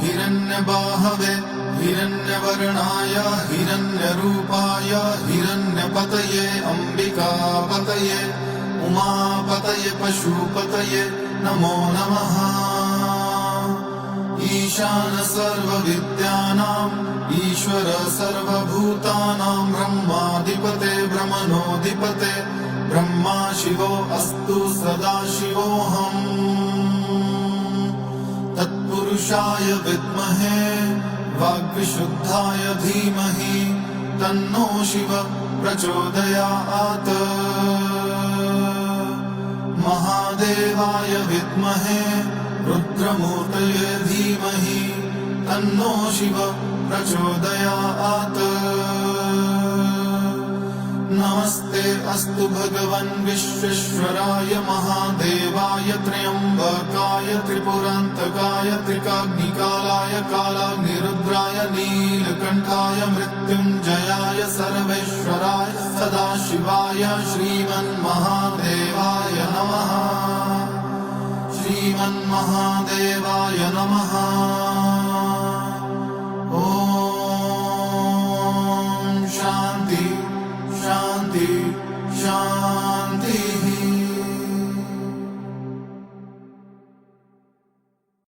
हिरण्यबाहवे हिरण्यवर्णाय हिरण्यरूपाय हिरण्यपतये अम्बिकापतये उमापतये पशुपतये नमो नमः। ईशान सर्वविद्यानाम् ईश्वर सर्वभूतानां ब्रह्माधिपते ब्रह्मणोऽधिपते ब्रह्मा शिवो अस्तु सदाशिवोऽहम्। तत्पुरुषाय विद्महे वाग्विशुद्धाय धीमहि तन्नो शिव प्रचोदयात्। महादेवाय विद्महे रुद्रमूर्तये धीमहि तन्नो शिव प्रचोदयात्। नमस्ते अस्तु भगवन् विश्वेश्वराय महादेवाय त्र्यम्बकाय त्रिपुरान्तकाय त्रिकाग्निकालाय कालाग्निरुद्राय नीलकण्ठाय मृत्युञ्जयाय सर्वेश्वराय सदाशिवाय श्रीमन्महादेवाय नमः। श्रीमन्महादेवाय नमः। ॐ शान्ति शान्ति शान्ति।